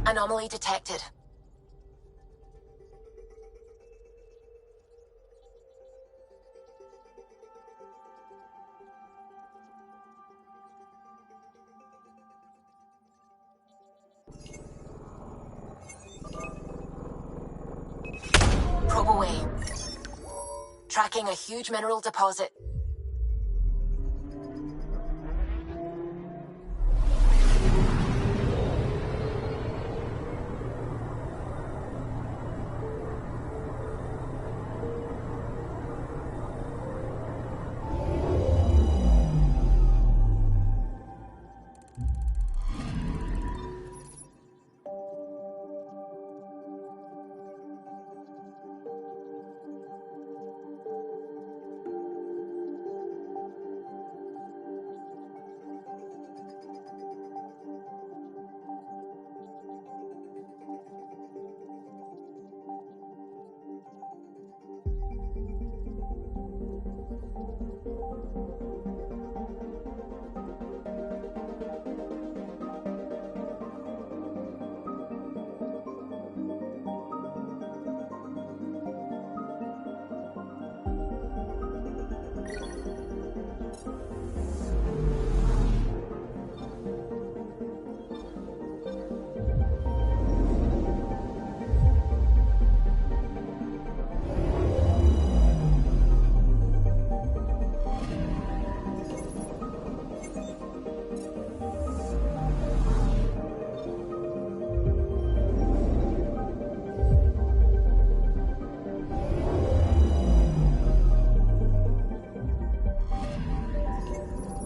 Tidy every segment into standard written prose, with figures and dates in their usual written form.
Anomaly detected. Probe away. Tracking a huge mineral deposit.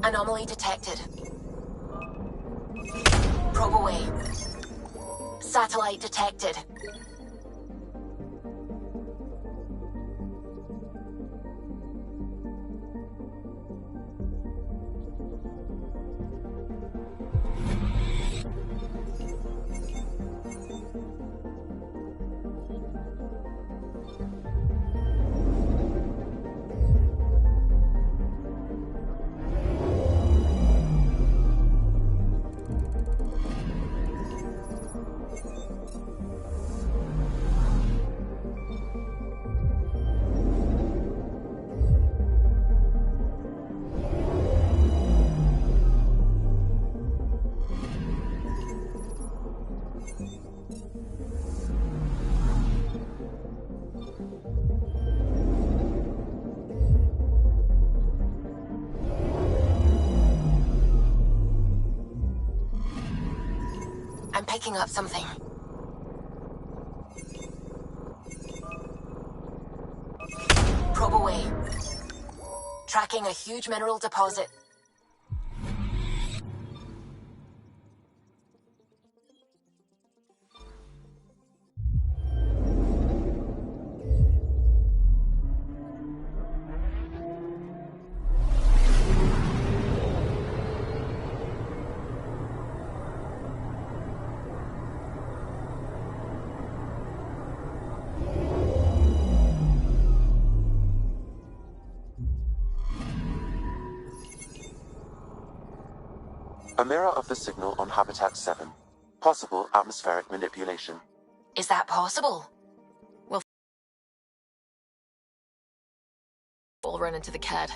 Anomaly detected. Probe away. Satellite detected. I'm picking up something. Probe away. Tracking a huge mineral deposit. A mirror of the signal on Habitat 7. Possible atmospheric manipulation. Is that possible? We'll run into the CAD.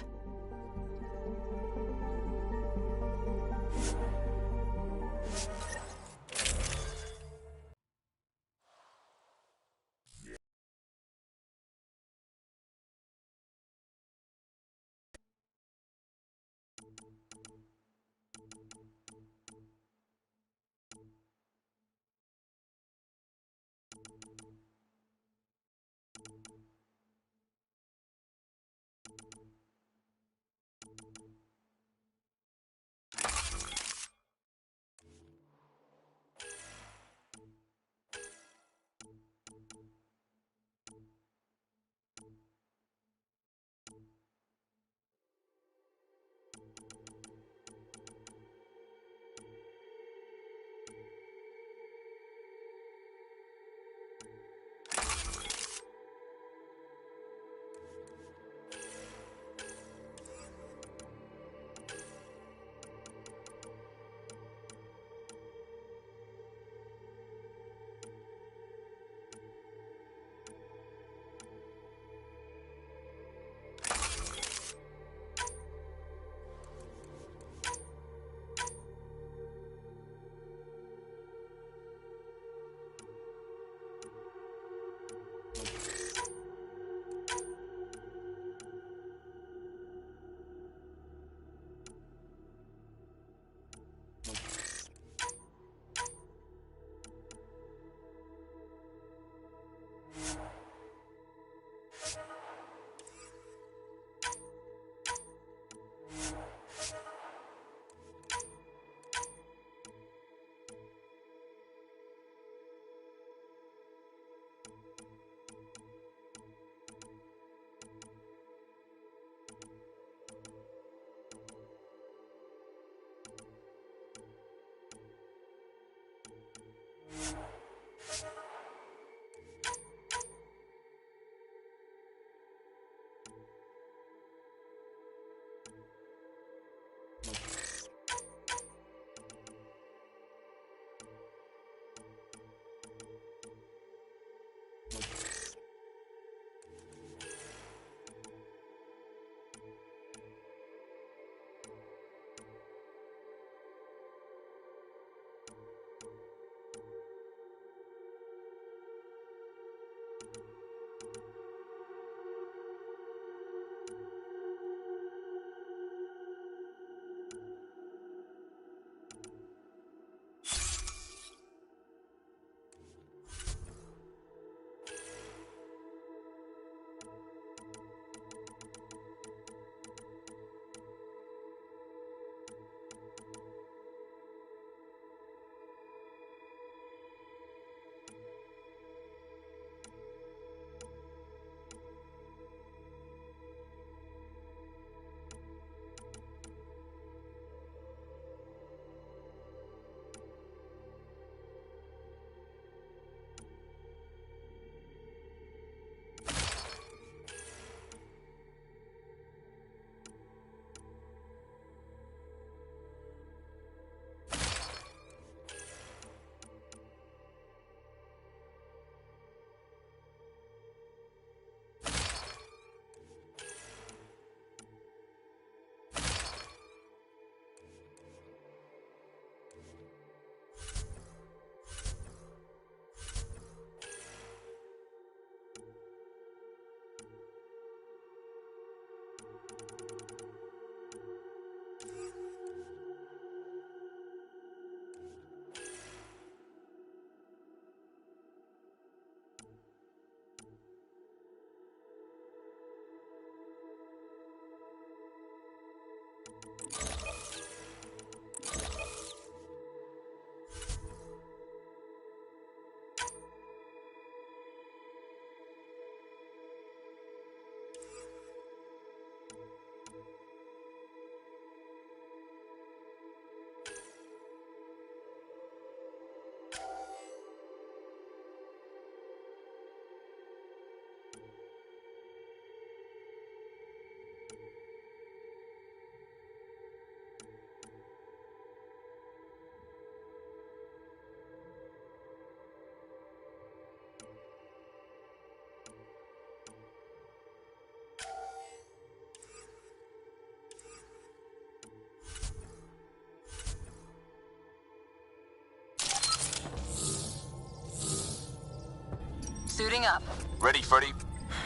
Suiting up. Ready, Freddy?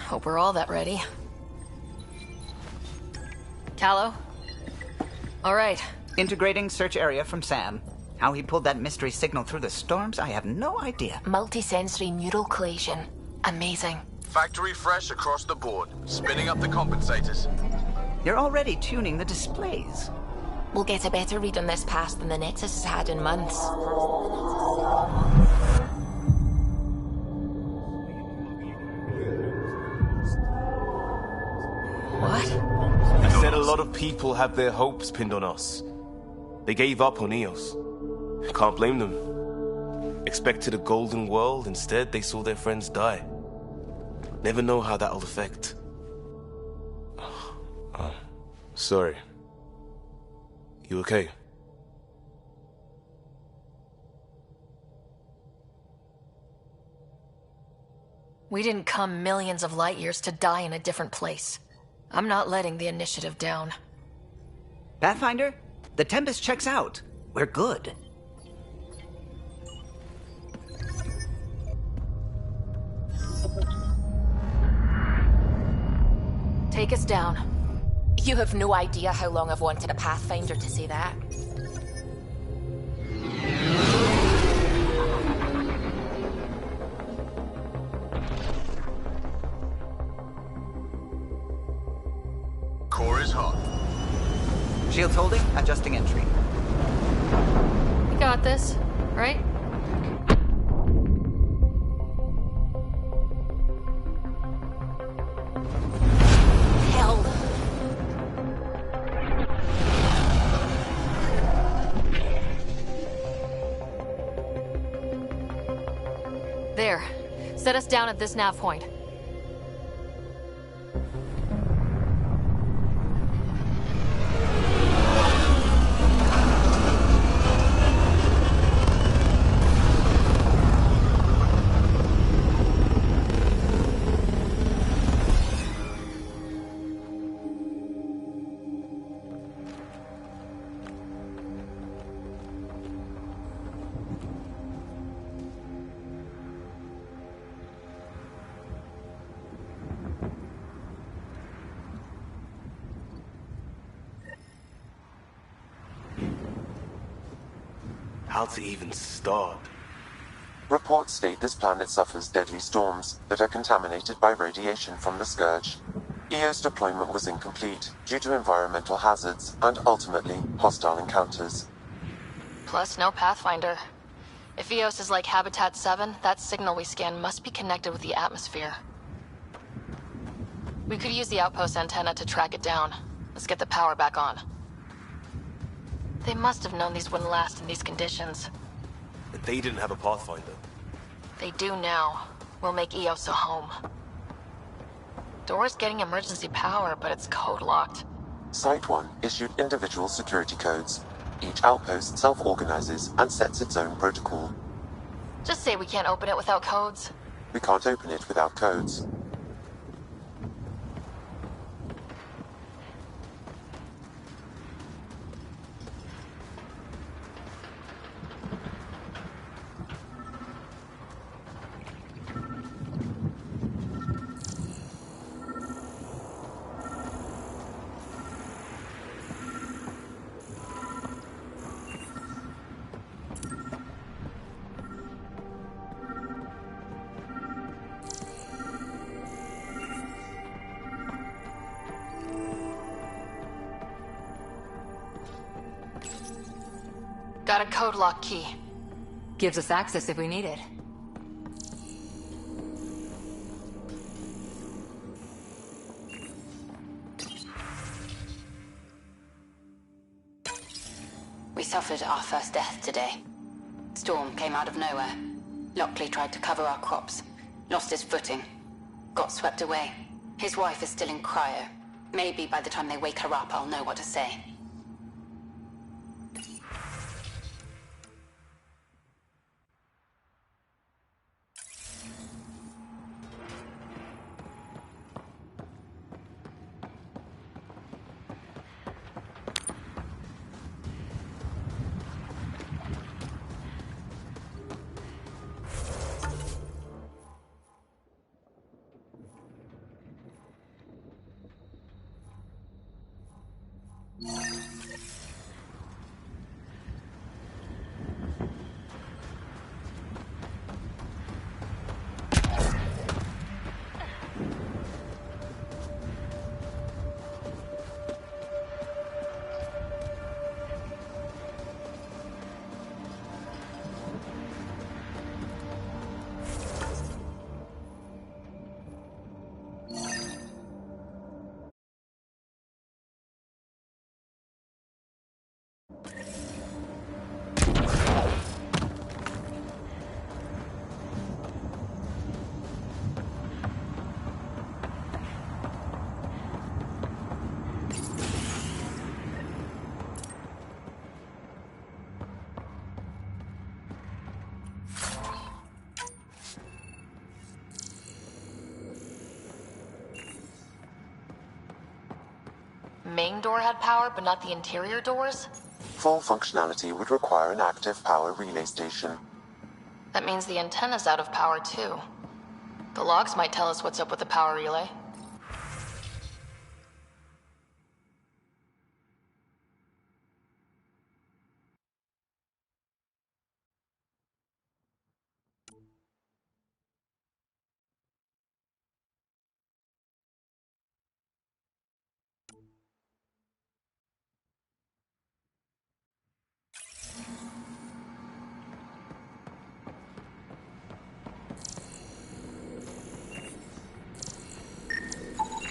Hope we're all that ready. Callow? All right. Integrating search area from Sam. How he pulled that mystery signal through the storms, I have no idea. Multisensory neural collation. Amazing. Factory fresh across the board. Spinning up the compensators. You're already tuning the displays. We'll get a better read on this pass than the Nexus has had in months. What? I said a lot of people have their hopes pinned on us. They gave up on Eos. Can't blame them. Expected a golden world, instead they saw their friends die. Never know how that'll affect. Sorry. You okay? We didn't come millions of light years to die in a different place. I'm not letting the initiative down. Pathfinder, the Tempest checks out. We're good. Take us down. You have no idea how long I've wanted a Pathfinder to say that. Core is hot. Shields holding, adjusting entry. You got this, right? Hell. There. Set us down at this nav point. How to even start? Reports state this planet suffers deadly storms that are contaminated by radiation from the Scourge. EO's deployment was incomplete due to environmental hazards and ultimately hostile encounters. Plus, no Pathfinder. If Eos is like Habitat 7, that signal we scan must be connected with the atmosphere. We could use the outpost antenna to track it down. Let's get the power back on. They must have known these wouldn't last in these conditions. But they didn't have a Pathfinder. They do now. We'll make Eos a home. Door's getting emergency power, but it's code-locked. Site 1 issued individual security codes. Each outpost self-organizes and sets its own protocol. Just say we can't open it without codes. We can't open it without codes. Got a code lock key. Gives us access if we need it. We suffered our first death today. Storm came out of nowhere. Lockley tried to cover our crops. Lost his footing. Got swept away. His wife is still in cryo. Maybe by the time they wake her up, I'll know what to say. Main door had power, but not the interior doors? Full functionality would require an active power relay station. That means the antenna's out of power too. The logs might tell us what's up with the power relay.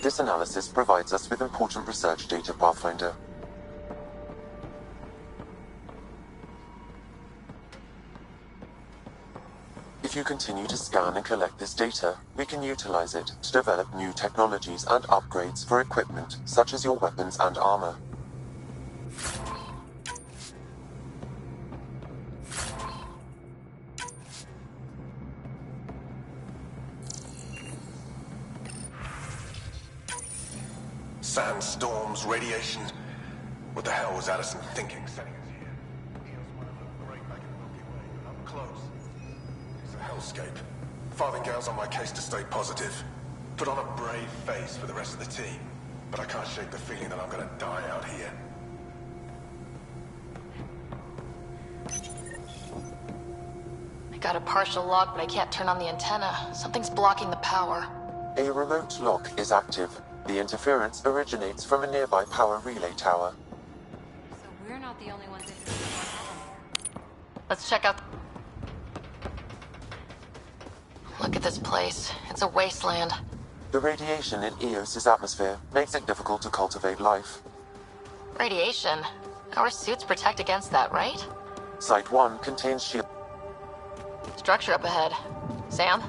This analysis provides us with important research data, Pathfinder. If you continue to scan and collect this data, we can utilize it to develop new technologies and upgrades for equipment, such as your weapons and armor. Sandstorms, radiation. What the hell was Addison thinking sending us here? Eos might have looked great back in the Milky Way, but up close, it's a hellscape. Farthingale's on my case to stay positive. Put on a brave face for the rest of the team. But I can't shake the feeling that I'm gonna die out here. I got a partial lock, but I can't turn on the antenna. Something's blocking the power. A remote lock is active. The interference originates from a nearby power relay tower. So we're not the only ones interested in what happened. Let's check out... Look at this place. It's a wasteland. The radiation in Eos's atmosphere makes it difficult to cultivate life. Radiation? Our suits protect against that, right? Site 1 contains shield. Structure up ahead. Sam?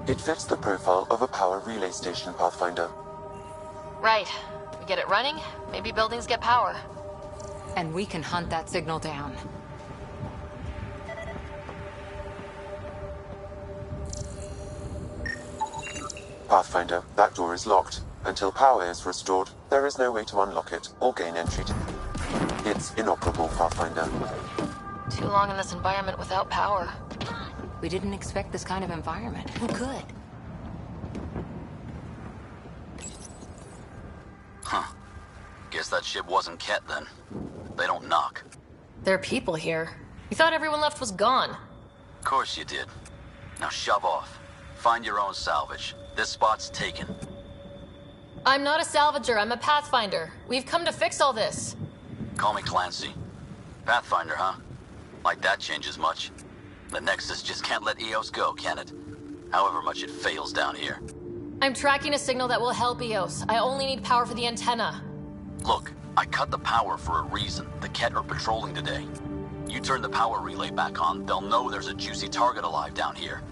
It fits the profile of a power relay station, Pathfinder. Right. We get it running, maybe buildings get power. And we can hunt that signal down. Pathfinder, that door is locked. Until power is restored, there is no way to unlock it or gain entry to it. It's inoperable, Pathfinder. Too long in this environment without power. We didn't expect this kind of environment. Who could? Huh. Guess that ship wasn't Ket then. They don't knock. There are people here. You thought everyone left was gone. Of course you did. Now shove off. Find your own salvage. This spot's taken. I'm not a salvager, I'm a pathfinder. We've come to fix all this. Call me Clancy. Pathfinder, huh? Like that changes much. The Nexus just can't let EOS go, can it? However much it fails down here. I'm tracking a signal that will help EOS. I only need power for the antenna. Look, I cut the power for a reason. The Ket are patrolling today. You turn the power relay back on, they'll know there's a juicy target alive down here.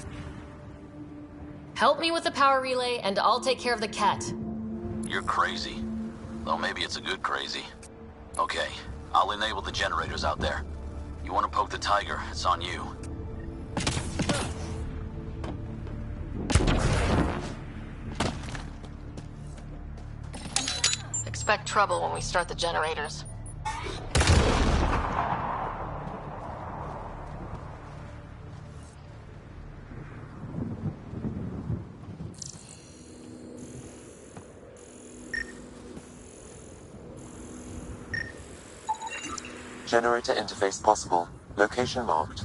Help me with the power relay, and I'll take care of the Ket. You're crazy. Though maybe it's a good crazy. Okay, I'll enable the generators out there. You want to poke the tiger, it's on you. Expect trouble when we start the generators. Generator interface possible. Location marked.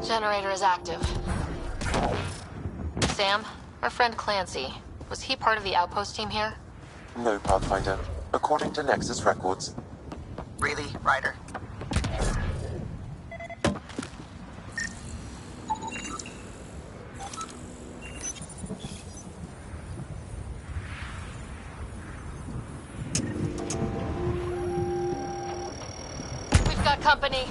Generator is active. Sam, our friend Clancy, was he part of the outpost team here? No, Pathfinder. According to Nexus records. Really, Ryder? We've got company.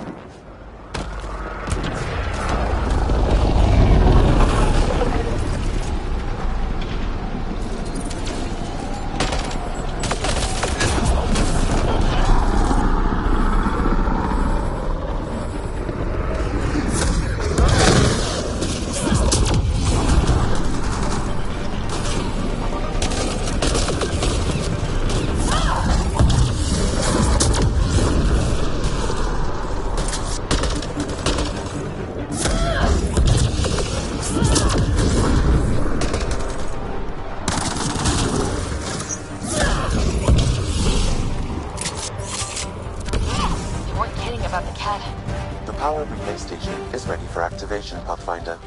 The power relay station is ready for activation, Pathfinder.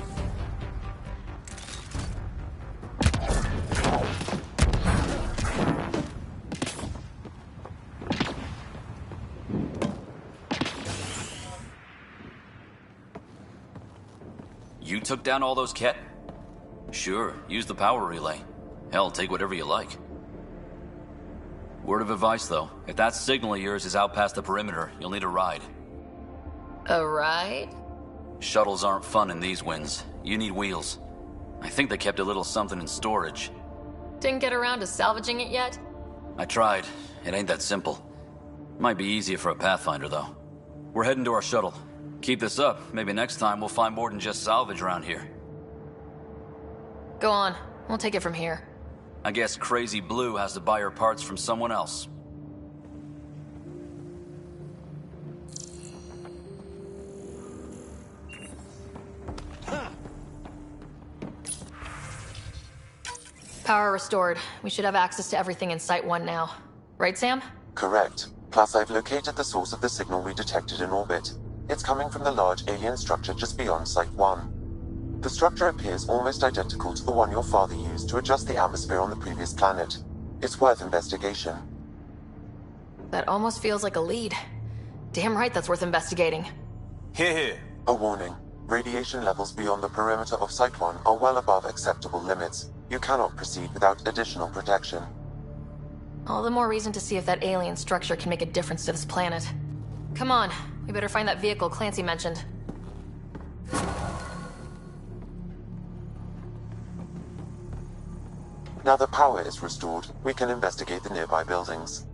You took down all those Ket? Sure, use the power relay. Hell, take whatever you like. Word of advice, though. If that signal of yours is out past the perimeter, you'll need a ride. A ride? Shuttles aren't fun in these winds. You need wheels. I think they kept a little something in storage. Didn't get around to salvaging it yet? I tried. It ain't that simple. Might be easier for a Pathfinder, though. We're heading to our shuttle. Keep this up. Maybe next time we'll find more than just salvage around here. Go on. We'll take it from here. I guess Crazy Blue has to buy her parts from someone else. Power restored. We should have access to everything in Site 1 now. Right, Sam? Correct. Plus, I've located the source of the signal we detected in orbit. It's coming from the large alien structure just beyond Site 1. The structure appears almost identical to the one your father used to adjust the atmosphere on the previous planet. It's worth investigation. That almost feels like a lead. Damn right that's worth investigating. Here, here. A warning. Radiation levels beyond the perimeter of Site 1 are well above acceptable limits. You cannot proceed without additional protection. All the more reason to see if that alien structure can make a difference to this planet. Come on, we better find that vehicle Clancy mentioned. Now that power is restored, we can investigate the nearby buildings.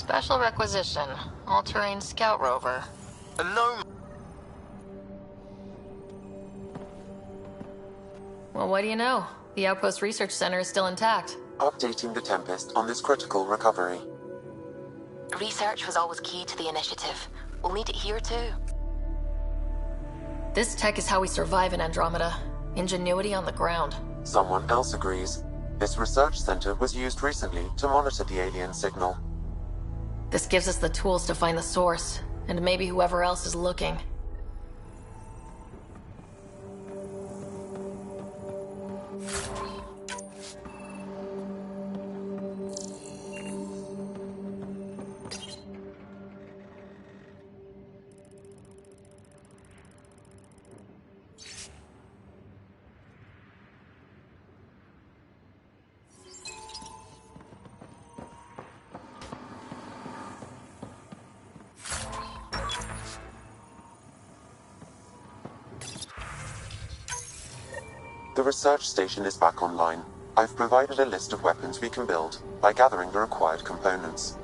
Special requisition. All-terrain scout rover. A gnome. Well, what do you know? The Outpost Research Center is still intact. Updating the Tempest on this critical recovery. Research was always key to the initiative. We'll need it here, too. This tech is how we survive in Andromeda. Ingenuity on the ground. Someone else agrees. This research center was used recently to monitor the alien signal. This gives us the tools to find the source, and maybe whoever else is looking. The research station is back online. I've provided a list of weapons we can build by gathering the required components.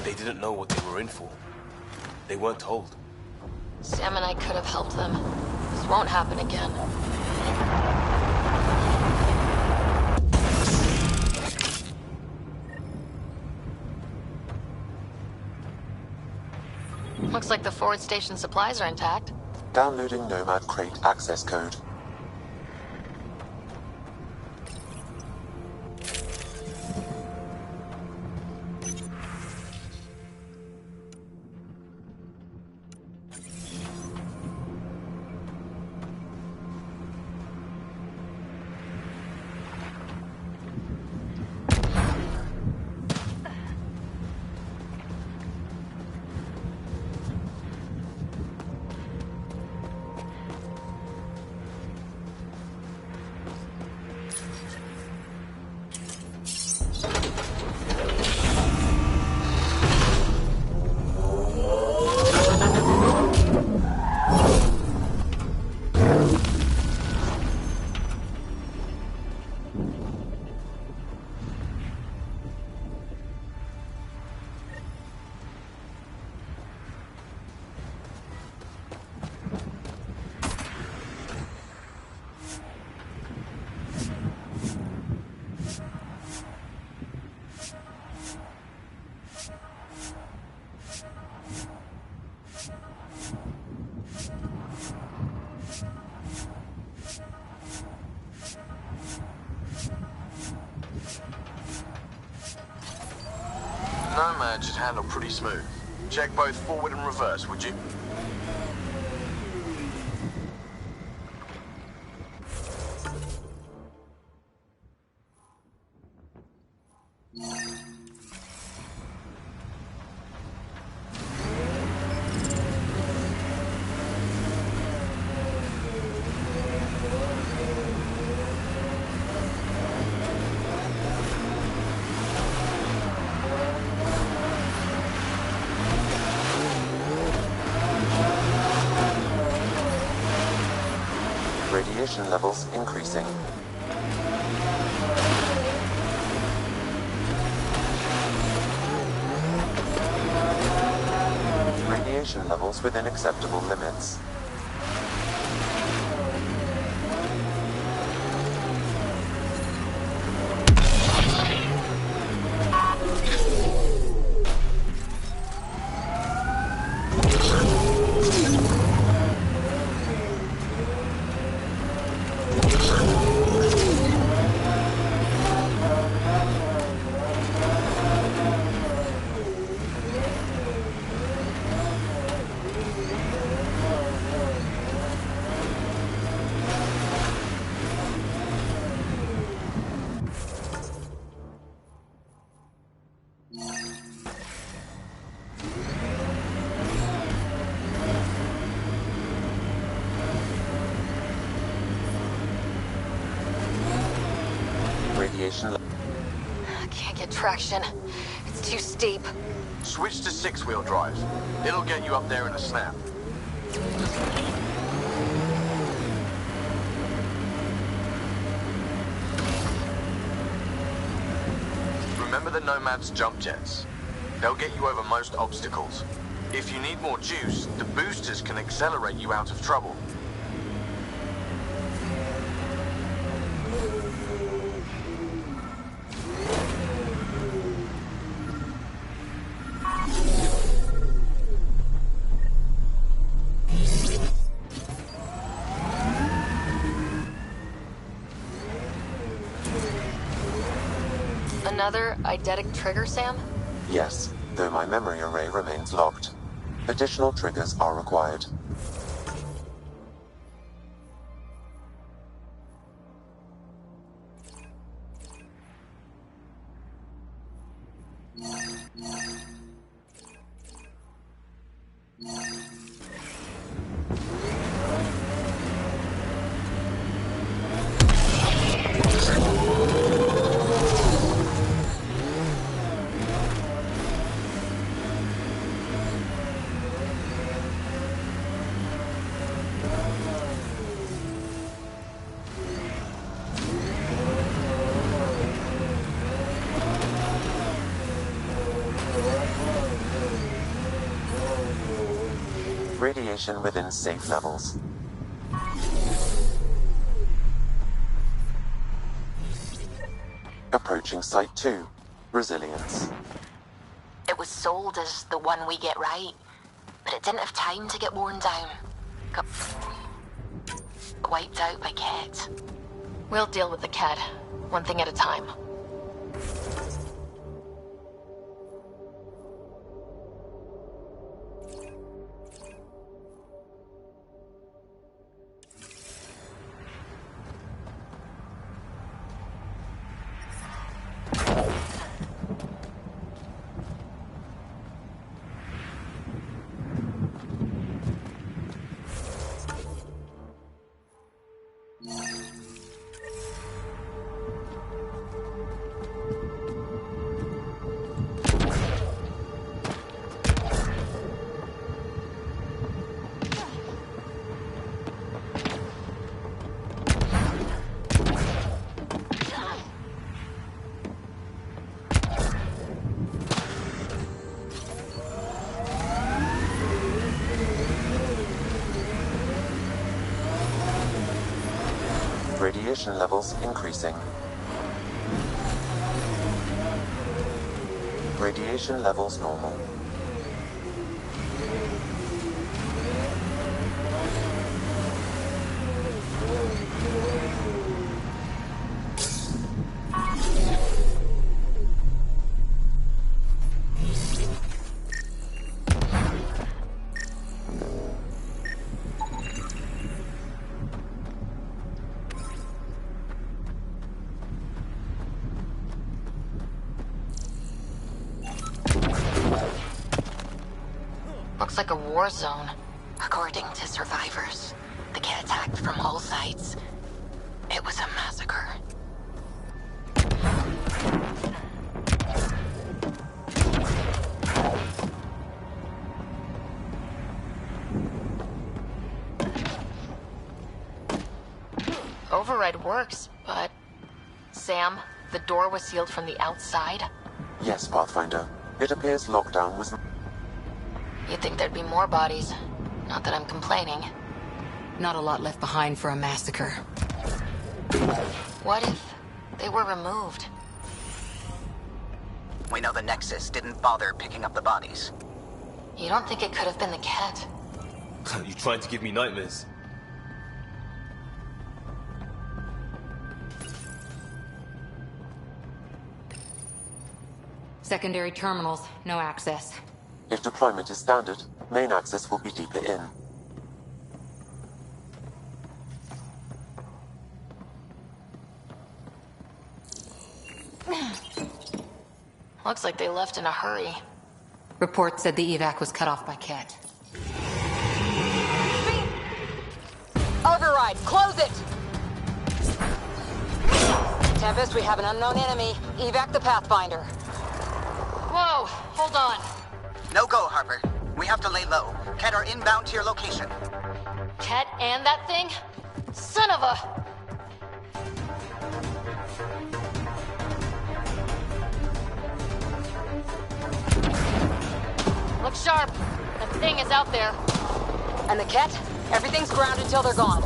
They didn't know what they were in for. They weren't told. Sam and I could have helped them. This won't happen again. Looks like the forward station supplies are intact. Downloading Nomad Crate access code. Nomad should handle pretty smooth. Check both forward and reverse, would you? Radiation levels increasing. Radiation levels within acceptable limits. Radiation. I can't get traction. It's too steep. Switch to six-wheel drive. It'll get you up there in a snap. Remember the Nomad's jump jets. They'll get you over most obstacles. If you need more juice, the boosters can accelerate you out of trouble. Another eidetic trigger, Sam? Yes, though my memory array remains locked. Additional triggers are required. Radiation within safe levels. Approaching Site 2. Resilience. It was sold as the one we get right, but it didn't have time to get worn down. Got wiped out by Ket. We'll deal with the Ket, one thing at a time. Radiation levels increasing. Radiation levels normal. looks like a war zone. According to survivors, the kit attacked from all sides. It was a massacre. Override works, but... Sam, the door was sealed from the outside? Yes, Pathfinder. It appears lockdown was... You'd think there'd be more bodies. Not that I'm complaining. Not a lot left behind for a massacre. What if they were removed? We know the Nexus didn't bother picking up the bodies. You don't think it could have been the cat? You trying to give me nightmares? Secondary terminals, no access. If deployment is standard, main access will be deeper in. Looks like they left in a hurry. Report said the evac was cut off by Ket. Override, close it! Tempest, we have an unknown enemy. Evac the Pathfinder. Whoa, hold on. No go, Harper. We have to lay low. Ket are inbound to your location. Ket and that thing? Son of a... Look sharp. That thing is out there. And the Ket? Everything's grounded till they're gone.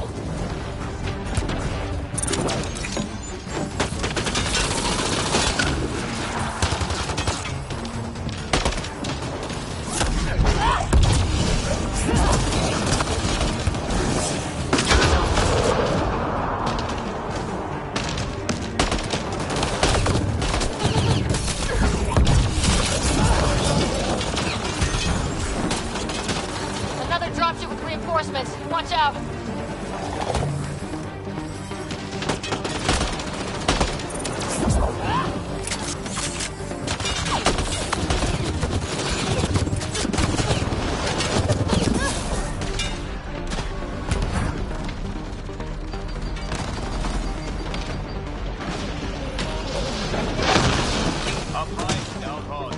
Another dropship with reinforcements. Watch out. Up high, down hard.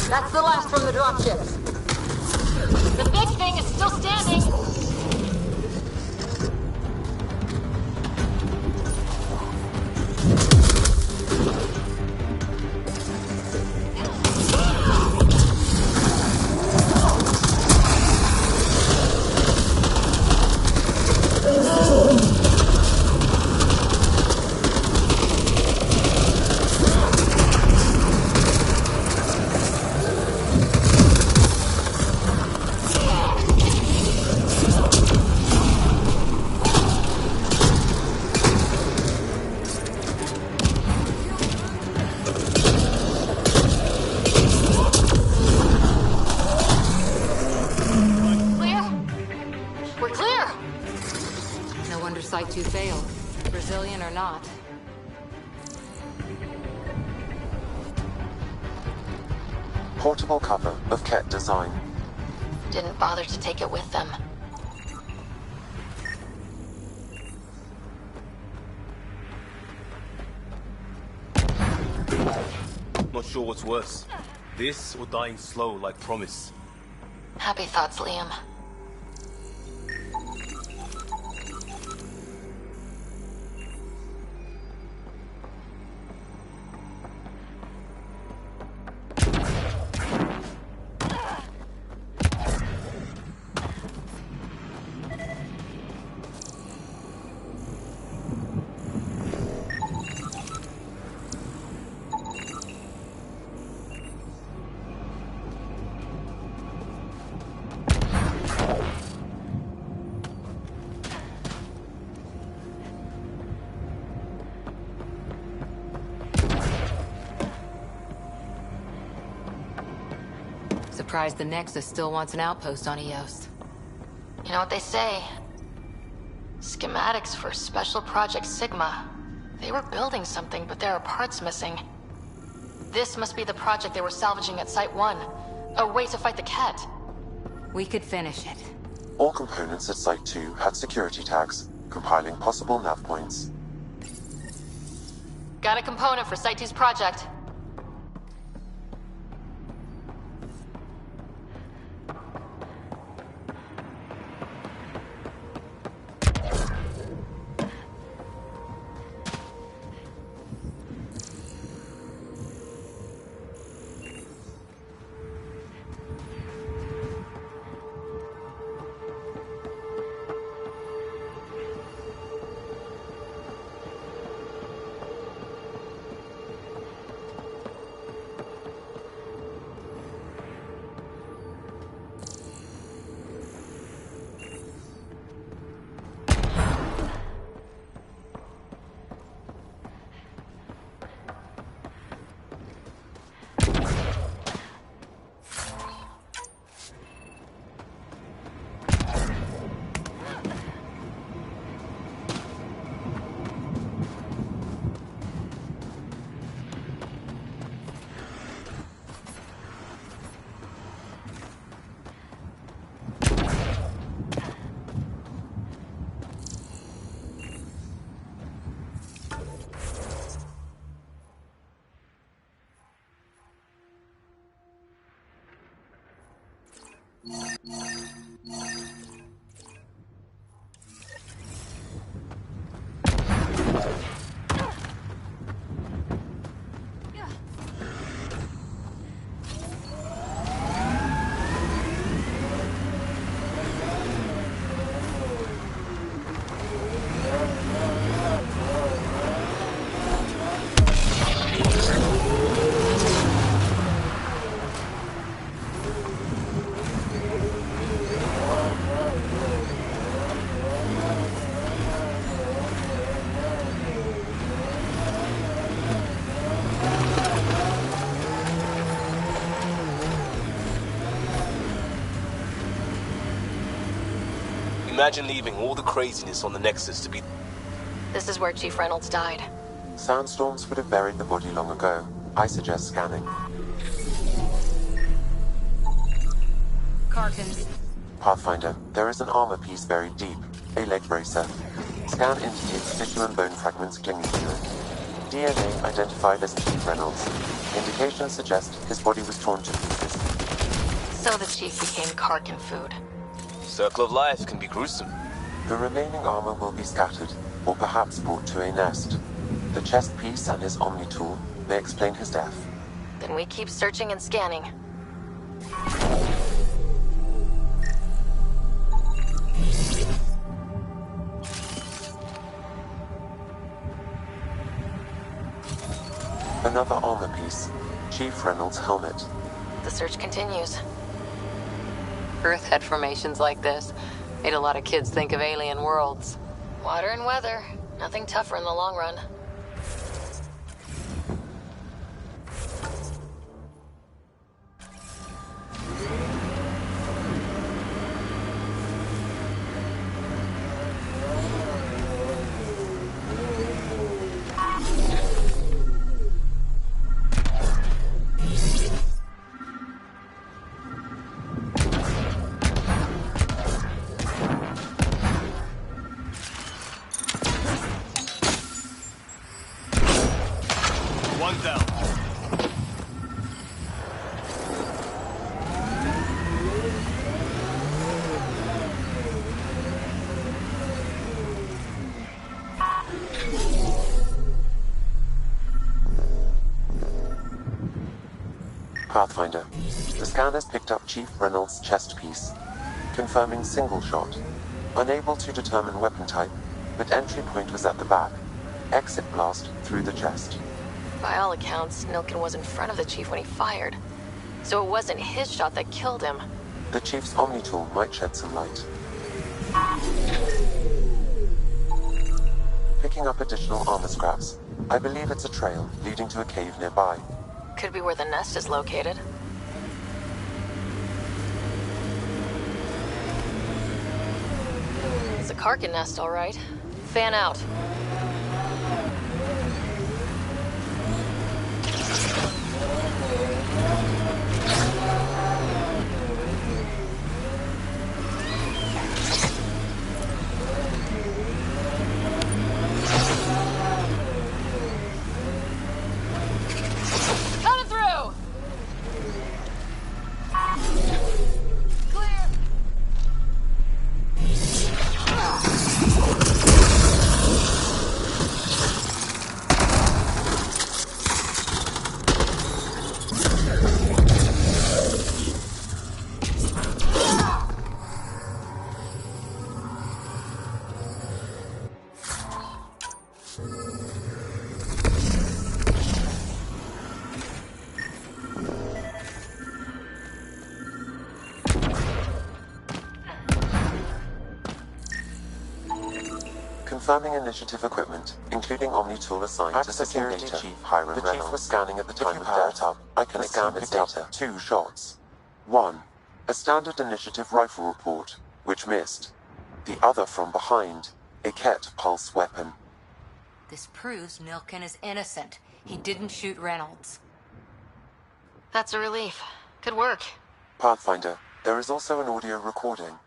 That's the last from the dropships. The big thing is still standing. Site 2 failed. Brazilian or not. Portable cover of Ket design. Didn't bother to take it with them. Not sure what's worse. This or dying slow like promise. Happy thoughts, Liam. Surprised the Nexus still wants an outpost on Eos. You know what they say? Schematics for Special Project Sigma. They were building something, but there are parts missing. This must be the project they were salvaging at Site 1. A way to fight the Ket. We could finish it. All components at Site 2 had security tags, compiling possible nav points. Got a component for Site 2's project. Imagine leaving all the craziness on the Nexus to be... This is where Chief Reynolds died. Sandstorms would have buried the body long ago. I suggest scanning. Cartons. Pathfinder, there is an armor piece buried deep. A leg bracer. Scan indicates tissue and bone fragments clinging to it. DNA identified as Chief Reynolds. Indications suggest his body was torn to pieces. So the chief became Karkin food. Circle of life can be gruesome. The remaining armor will be scattered, or perhaps brought to a nest. The chest piece and his Omni tool may explain his death. Then we keep searching and scanning. Another armor piece. Chief Reynolds' helmet. The search continues. Earth head formations like this made a lot of kids think of alien worlds. Water and weather. Nothing tougher in the long run. One down. Pathfinder. The scanners picked up Chief Reynolds' chest piece, confirming single shot. Unable to determine weapon type, but entry point was at the back. Exit blast through the chest. By all accounts, Nilkin was in front of the chief when he fired. So it wasn't his shot that killed him. The Chief's Omni tool might shed some light. Picking up additional armor scraps. I believe it's a trail leading to a cave nearby. Could be where the nest is located. It's a Karkin nest, all right. Fan out. Coming through! Clear! Confirming initiative equipment, including Omni tool assigned to security chief Hiram Reynolds. The chief was scanning at the time of death. I can scan its data. 2 shots. 1. A standard initiative rifle report, which missed. The other from behind, a Ket pulse weapon. This proves Nilkin is innocent. He didn't shoot Reynolds. That's a relief. Good work. Pathfinder, there is also an audio recording.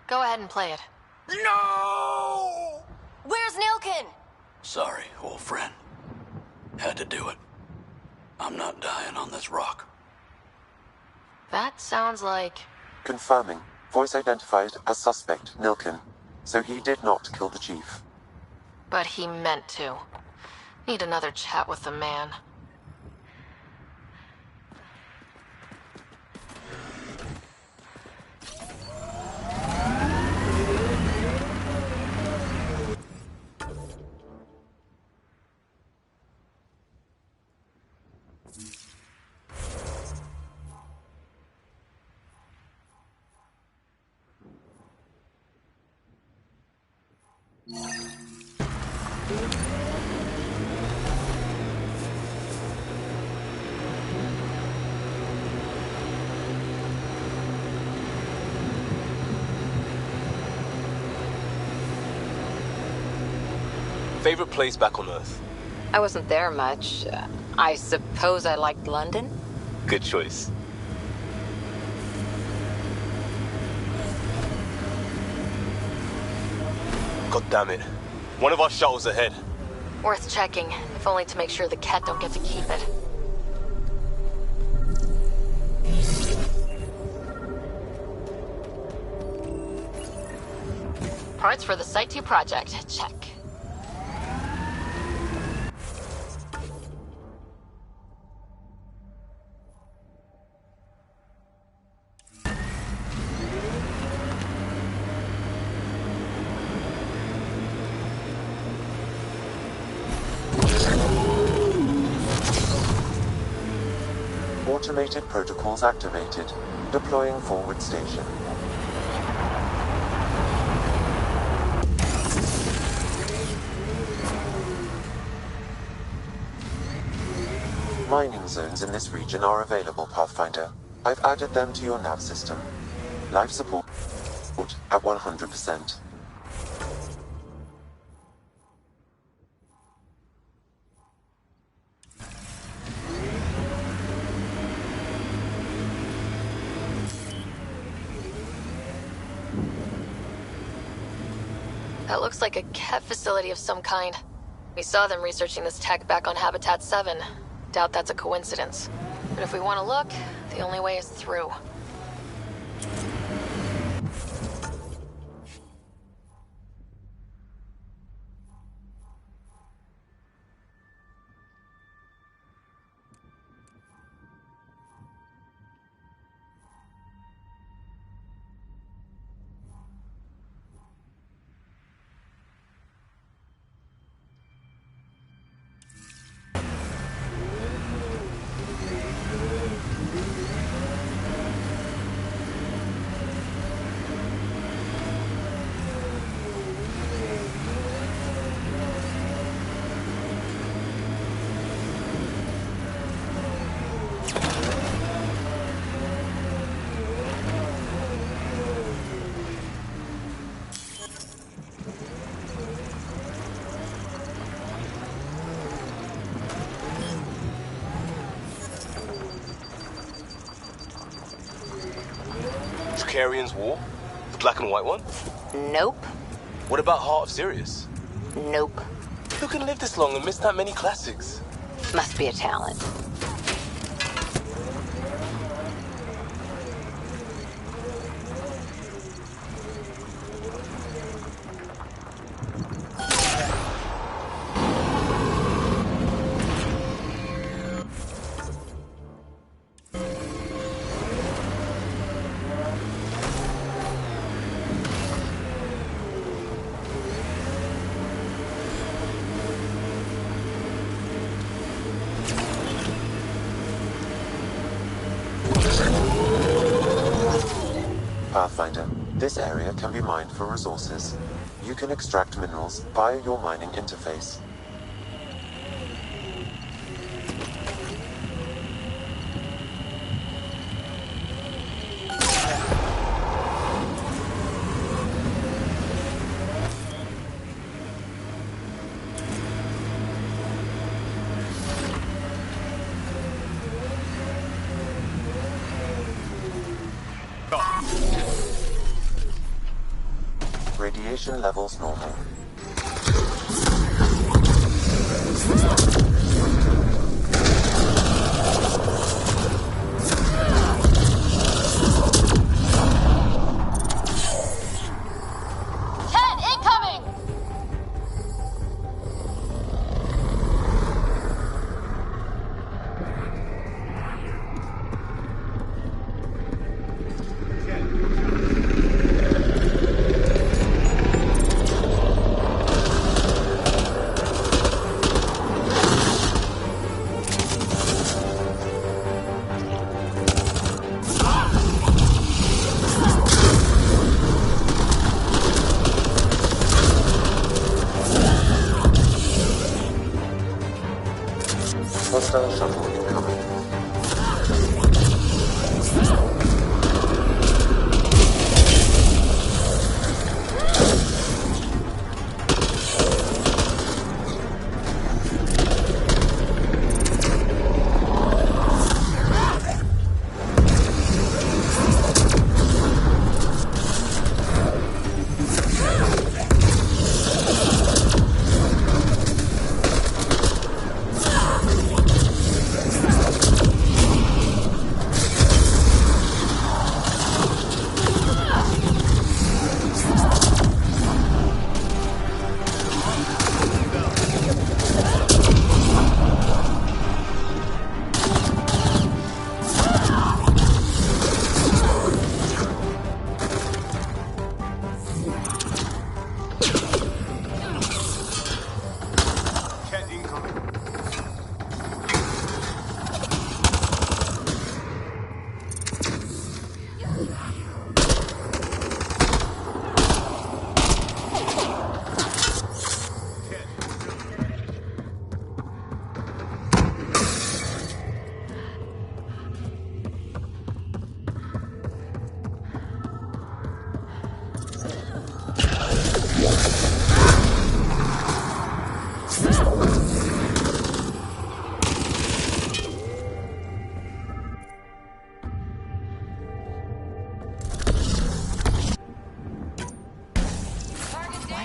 Go ahead and play it. No! Where's Nilkin? Sorry, old friend. Had to do it. I'm not dying on this rock. That sounds like... Confirming. Voice identified as suspect Nilkin. So he did not kill the chief. But he meant to. Need another chat with the man. Favorite place back on Earth? I wasn't there much. I suppose I liked London? Good choice. God damn it. One of our shuttles ahead. Worth checking. If only to make sure the Ket don't get to keep it. Parts for the Site 2 project. Check. Automated protocols activated. Deploying forward station. Mining zones in this region are available, Pathfinder. I've added them to your nav system. Life support at 100%. That looks like a Ket facility of some kind. We saw them researching this tech back on Habitat 7. Doubt that's a coincidence. But if we want to look, the only way is through. Dracarian's War? The black and white one? Nope. What about Heart of Sirius? Nope. Who can live this long and miss that many classics? Must be a talent. Pathfinder, this area can be mined for resources. You can extract minerals via your mining interface. Radiation levels normal. Ken, incoming!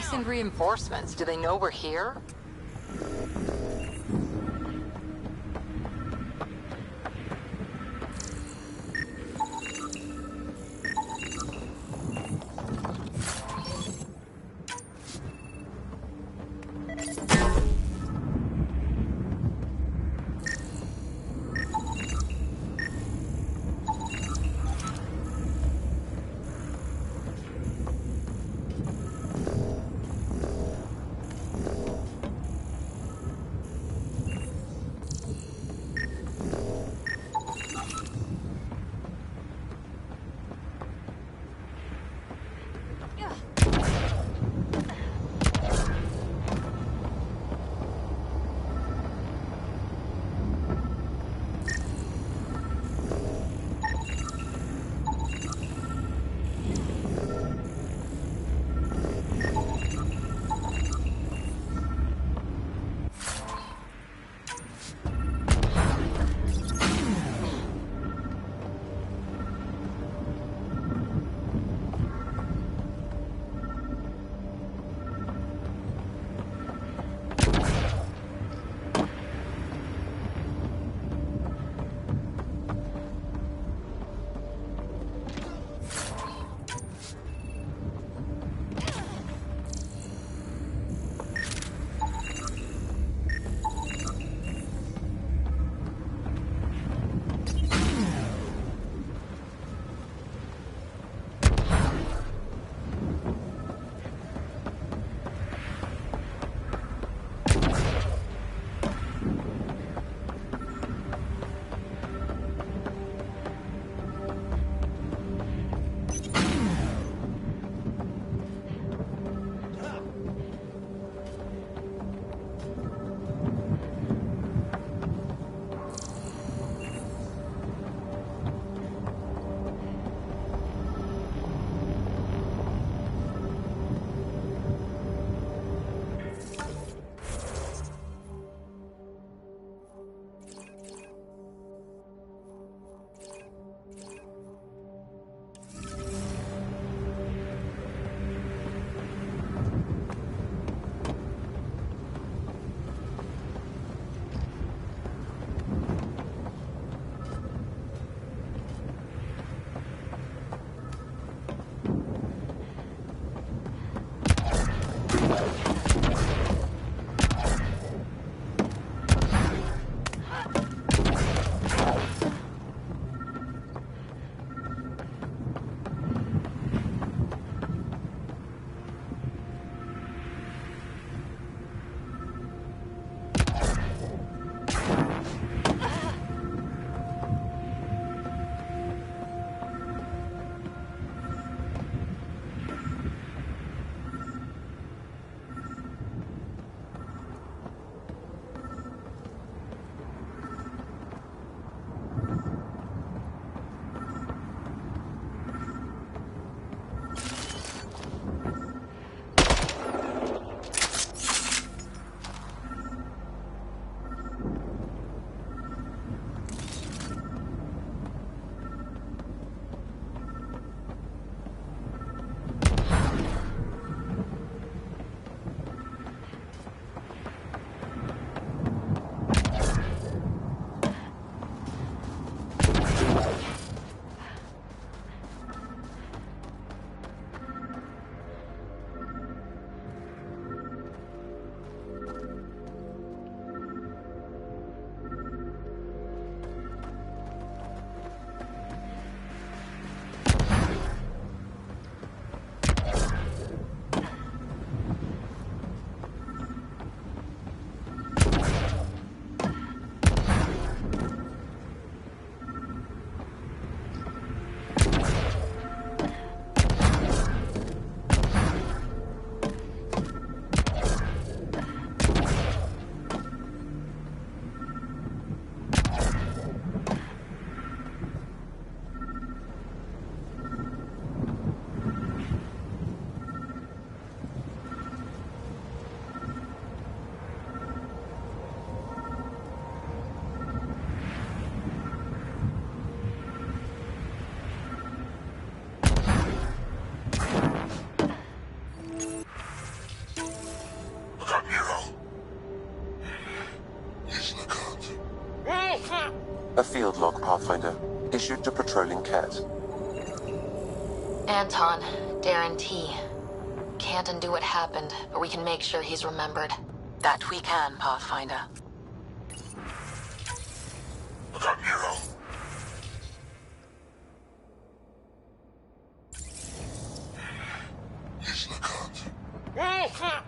send reinforcements? Do they know we're here? A field log, Pathfinder, issued to patrolling Ket. Anton, Darren T. Can't undo what happened, but we can make sure he's remembered. That we can, Pathfinder. Look up, Nero. He's the cut.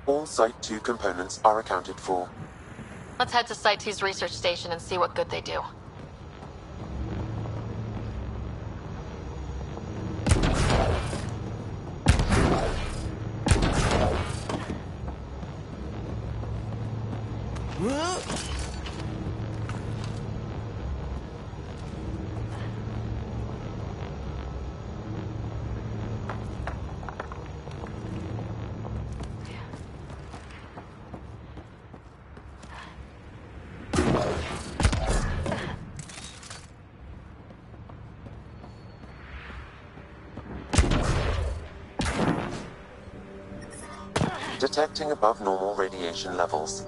All Site 2 components are accounted for. Let's head to Site 2's research station and see what good they do. Detecting above normal radiation levels.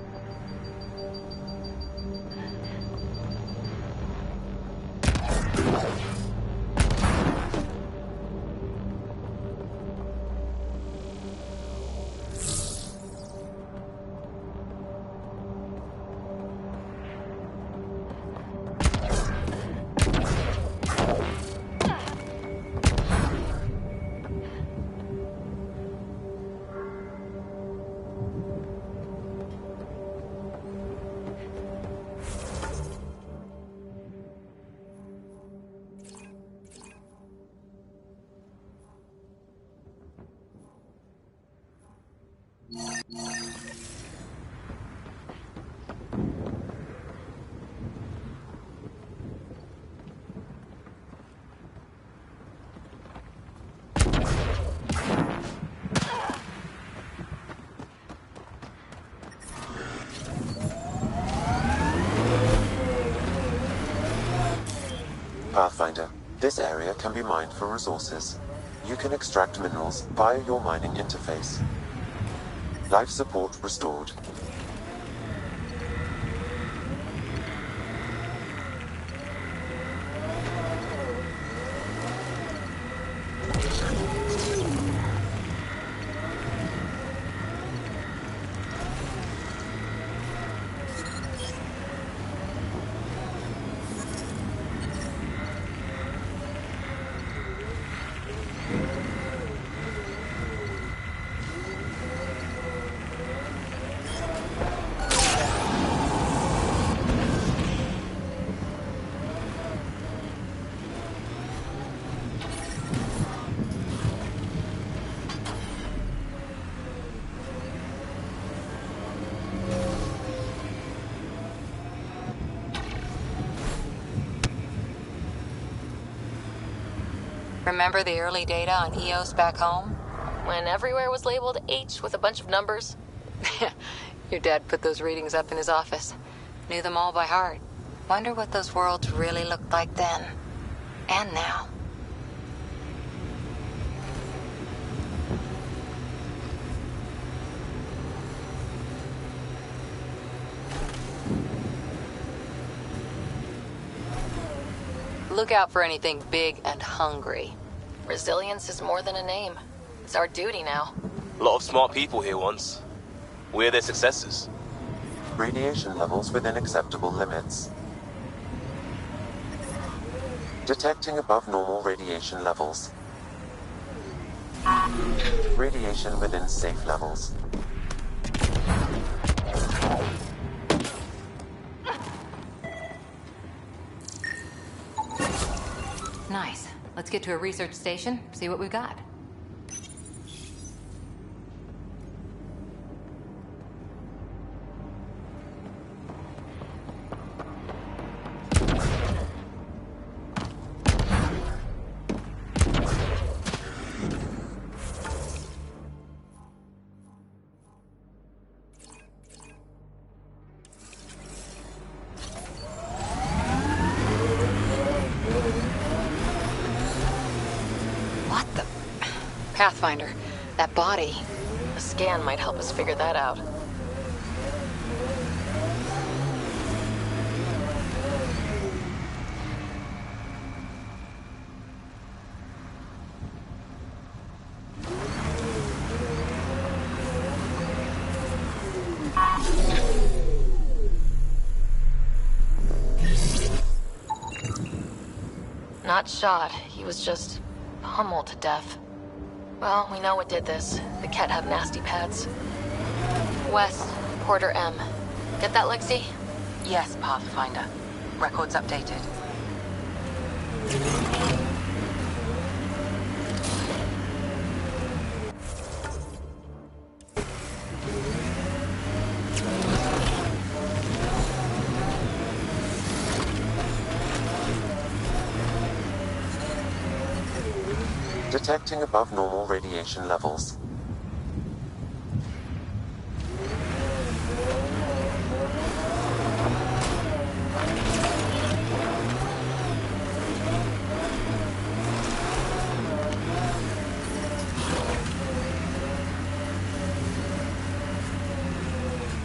Pathfinder, this area can be mined for resources. You can extract minerals via your mining interface. Life support restored. Remember the early data on EOS back home? When everywhere was labeled H with a bunch of numbers. Your dad put those readings up in his office. Knew them all by heart. Wonder what those worlds really looked like then. And now. Look out for anything big and hungry. Resilience is more than a name. It's our duty now. A lot of smart people here once. We're their successors. Radiation levels within acceptable limits. Detecting above normal radiation levels. Radiation within safe levels. Nice. Let's get to a research station, see what we've got. Pathfinder, that body. A scan might help us figure that out. Not shot. He was just pummeled to death. Well, we know what did this. The Ket have nasty pads. West, Porter M. Get that, Lexi? Yes, Pathfinder. Records updated. Detecting above normal radiation levels.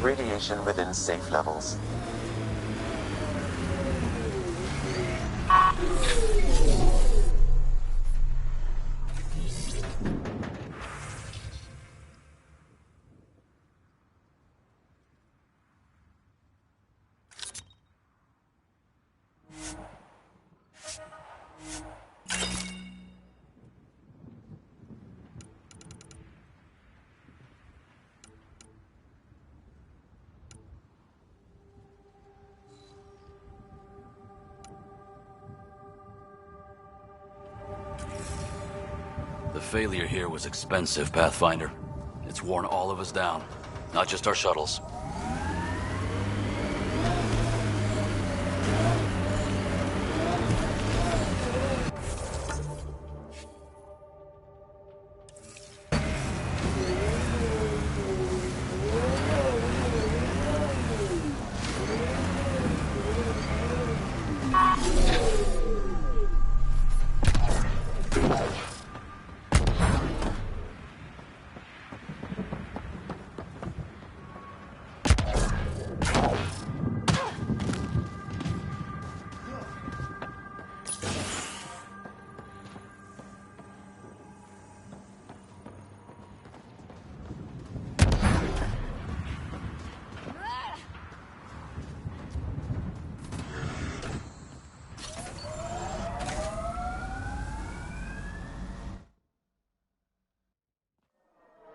Radiation within safe levels. The failure here was expensive, Pathfinder. It's worn all of us down, not just our shuttles.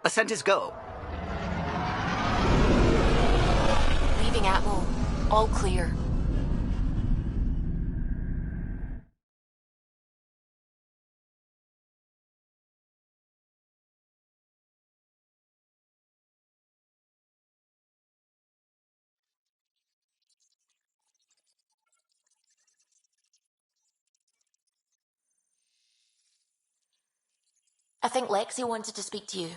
Ascent is go. Leaving Atwell. All clear. I think Lexi wanted to speak to you.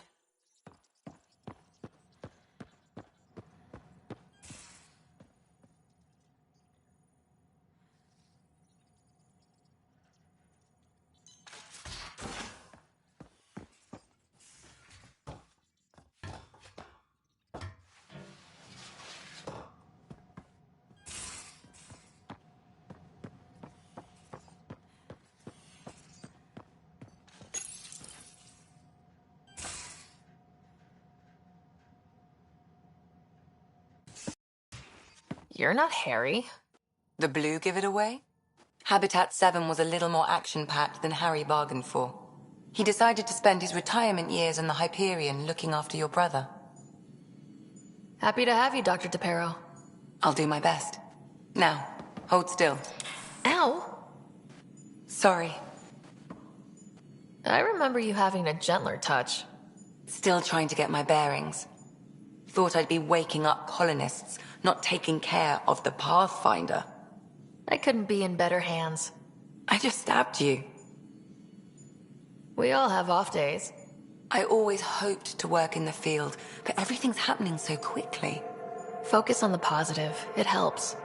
You're not Harry. The blue give it away? Habitat 7 was a little more action-packed than Harry bargained for. He decided to spend his retirement years in the Hyperion looking after your brother. Happy to have you, Dr. DePero. I'll do my best. Now, hold still. Ow! Sorry. I remember you having a gentler touch. Still trying to get my bearings. Thought I'd be waking up colonists, not taking care of the Pathfinder. I couldn't be in better hands. I just stabbed you. We all have off days. I always hoped to work in the field, but everything's happening so quickly. Focus on the positive. It helps.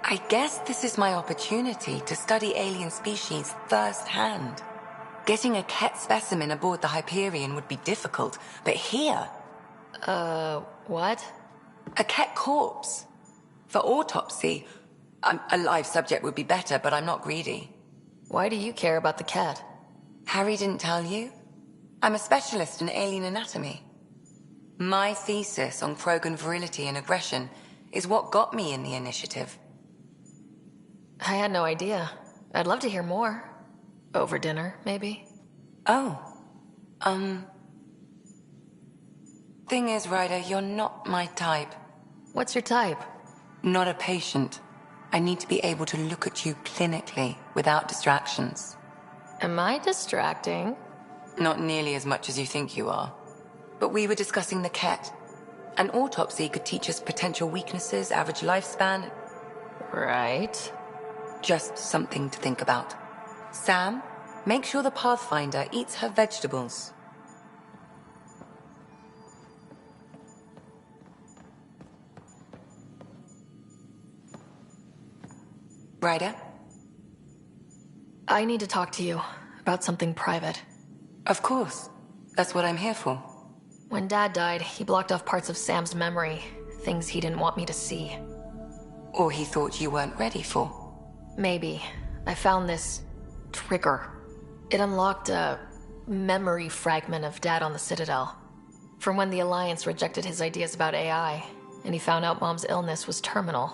I guess this is my opportunity to study alien species firsthand. Getting a Ket specimen aboard the Hyperion would be difficult, but here... what? A Ket corpse. For autopsy, a live subject would be better, but I'm not greedy. Why do you care about the Ket? Harry didn't tell you? I'm a specialist in alien anatomy. My thesis on Krogan virility and aggression is what got me in the initiative. I had no idea. I'd love to hear more. Over dinner, maybe? Oh. Thing is, Ryder, you're not my type. What's your type? Not a patient. I need to be able to look at you clinically, without distractions. Am I distracting? Not nearly as much as you think you are. But we were discussing the Ket. An autopsy could teach us potential weaknesses, average lifespan. Right. Just something to think about. Sam, make sure the Pathfinder eats her vegetables. Ryder? I need to talk to you about something private. Of course. That's what I'm here for. When Dad died, he blocked off parts of Sam's memory, things he didn't want me to see. Or he thought you weren't ready for. Maybe. I found this trigger. It unlocked a memory fragment of Dad on the Citadel. From when the Alliance rejected his ideas about AI, and he found out Mom's illness was terminal.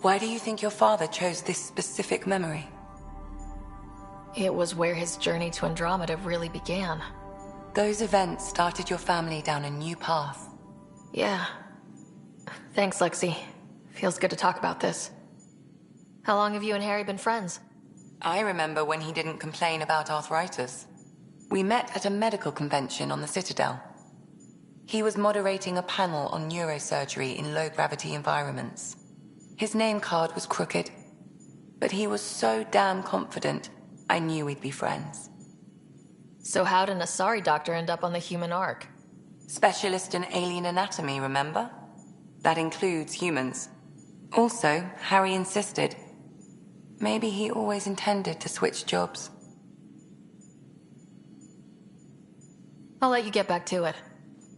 Why do you think your father chose this specific memory? It was where his journey to Andromeda really began. Those events started your family down a new path. Yeah. Thanks, Lexi. Feels good to talk about this. How long have you and Harry been friends? I remember when he didn't complain about arthritis. We met at a medical convention on the Citadel. He was moderating a panel on neurosurgery in low-gravity environments. His name card was crooked, but he was so damn confident, I knew we'd be friends. So how did an Asari doctor end up on the human Ark? Specialist in alien anatomy, remember? That includes humans. Also, Harry insisted. Maybe he always intended to switch jobs. I'll let you get back to it.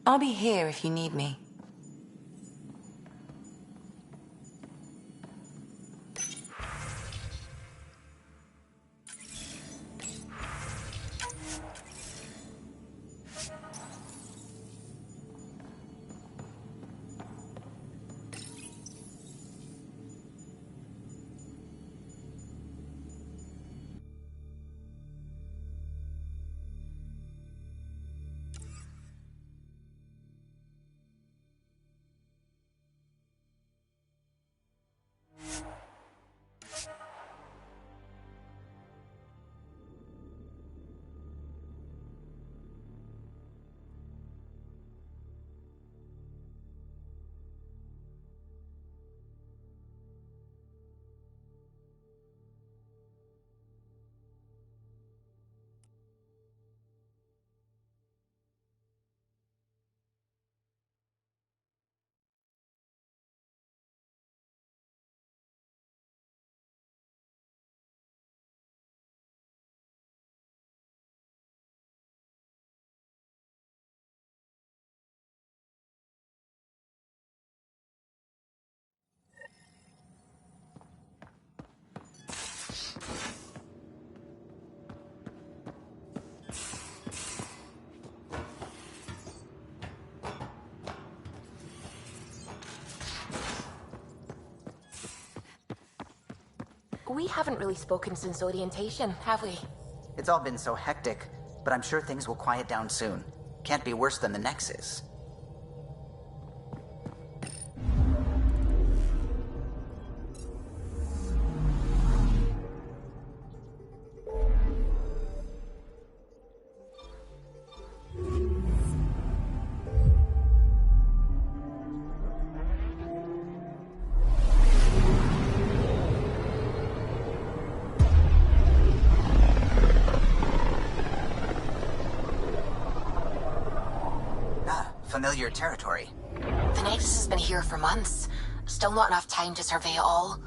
I'll be here if you need me. We haven't really spoken since orientation, have we? It's all been so hectic, but I'm sure things will quiet down soon. Can't be worse than the Nexus. Familiar territory. The Nexus has been here for months. Still not enough time to survey it all.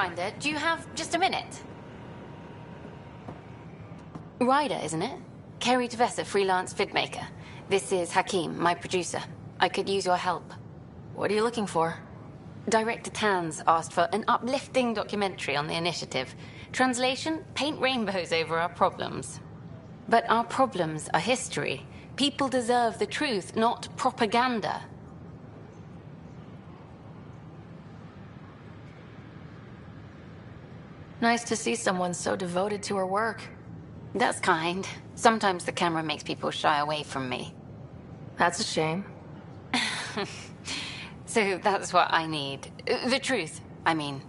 Pathfinder, do you have just a minute? Ryder, isn't it? Kerry Tavessa, freelance vidmaker. This is Hakeem, my producer. I could use your help. What are you looking for? Director Tans asked for an uplifting documentary on the initiative. Translation, paint rainbows over our problems. But our problems are history. People deserve the truth, not propaganda. Nice to see someone so devoted to her work. That's kind. Sometimes the camera makes people shy away from me. That's a shame. So that's what I need. The truth, I mean.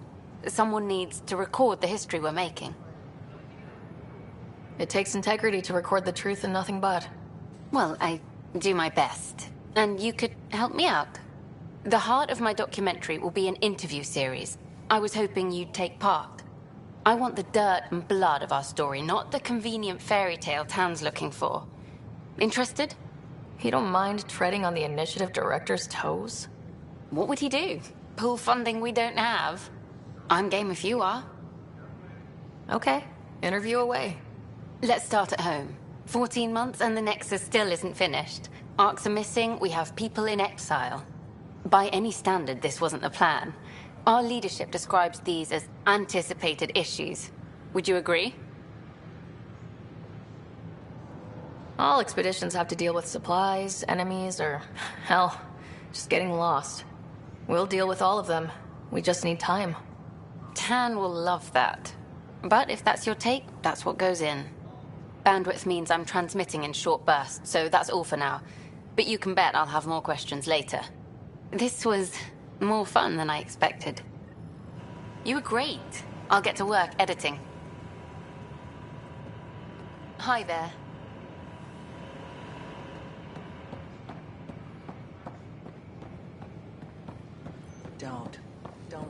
Someone needs to record the history we're making. It takes integrity to record the truth and nothing but. Well, I do my best. And you could help me out. The heart of my documentary will be an interview series. I was hoping you'd take part. I want the dirt and blood of our story, not the convenient fairy tale Tan's looking for. Interested? You don't mind treading on the initiative director's toes? What would he do? Pull funding we don't have? I'm game if you are. Okay, interview away. Let's start at home. 14 months and the Nexus still isn't finished. Arcs are missing, we have people in exile. By any standard, this wasn't the plan. Our leadership describes these as anticipated issues. Would you agree? All expeditions have to deal with supplies, enemies, or, hell, just getting lost. We'll deal with all of them. We just need time. Tan will love that. But if that's your take, that's what goes in. Bandwidth means I'm transmitting in short bursts, so that's all for now. But you can bet I'll have more questions later. This was more fun than I expected. You were great. I'll get to work editing. Hi there. Don't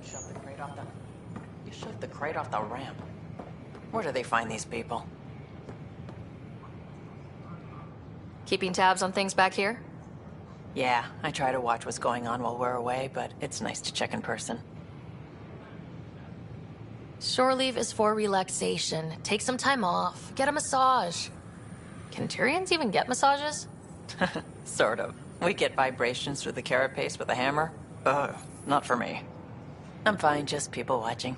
shove the crate off the... You shoved the crate off the ramp. Where do they find these people? Keeping tabs on things back here? Yeah, I try to watch what's going on while we're away, but it's nice to check in person. Shore leave is for relaxation. Take some time off. Get a massage. Can Tyrians even get massages? Sort of. We get vibrations through the carapace with a hammer. Ugh, not for me. I'm fine, just people watching.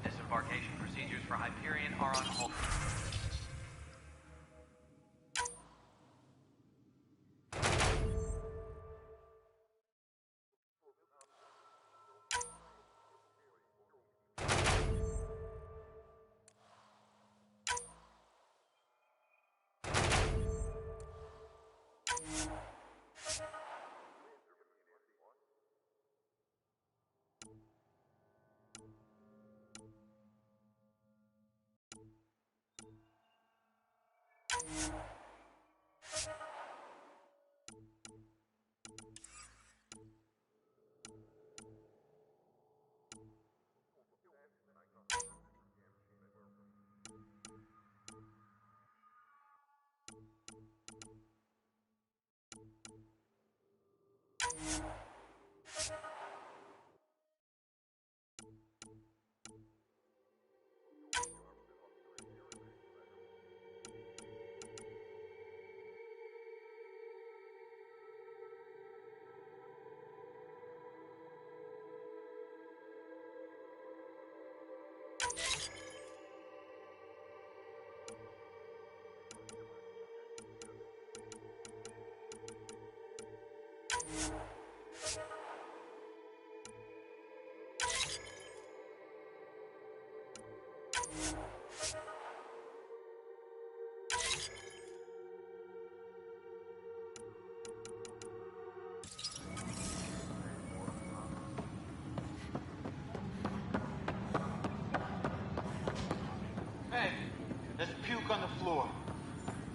Disembarkation procedures for Hyperion are on hold.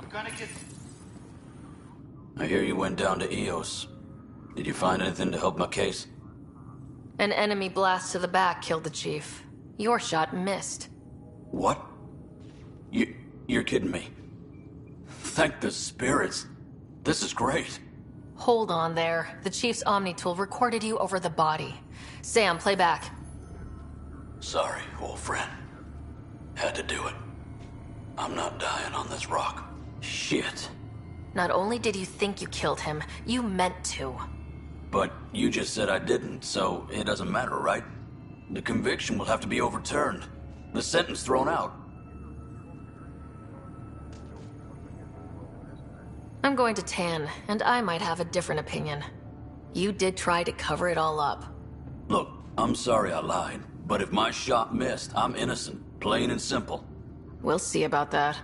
gonna get... I hear you went down to EOS. Did you find anything to help my case? An enemy blast to the back killed the chief. Your shot missed. What? You're kidding me. Thank the spirits. This is great. Hold on there. The chief's Omni tool recorded you over the body. Sam, play back. Sorry, old friend. Had to do it. I'm not dying on this rock. Shit. Not only did you think you killed him, you meant to. But you just said I didn't, so it doesn't matter, right? The conviction will have to be overturned. The sentence thrown out. I'm going to Tan, and I might have a different opinion. You did try to cover it all up. Look, I'm sorry I lied, but if my shot missed, I'm innocent. Plain and simple. We'll see about that.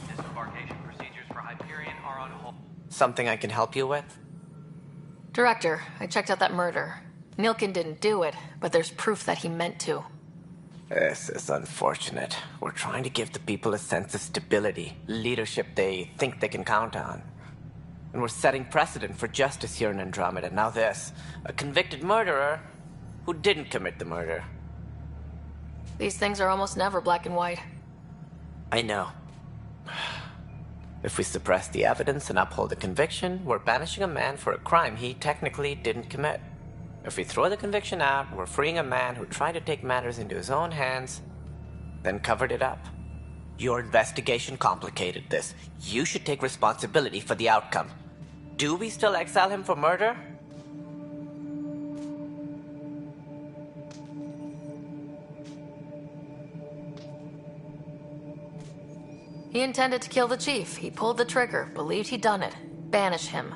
Disembarkation procedures for Hyperion are on hold. Something I can help you with? Director, I checked out that murder. Nilkin didn't do it, but there's proof that he meant to. This is unfortunate. We're trying to give the people a sense of stability, leadership they think they can count on. And we're setting precedent for justice here in Andromeda. Now this, a convicted murderer who didn't commit the murder. These things are almost never black and white. I know. If we suppress the evidence and uphold the conviction, we're banishing a man for a crime he technically didn't commit. If we throw the conviction out, we're freeing a man who tried to take matters into his own hands, then covered it up. Your investigation complicated this. You should take responsibility for the outcome. Do we still exile him for murder? He intended to kill the chief. He pulled the trigger, believed he'd done it. Banish him.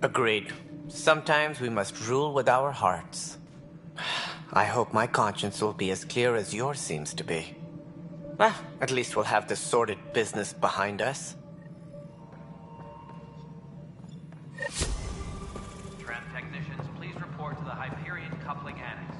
Agreed. Sometimes we must rule with our hearts. I hope my conscience will be as clear as yours seems to be. Well, at least we'll have this sordid business behind us. Tram technicians, please report to the Hyperion coupling annex.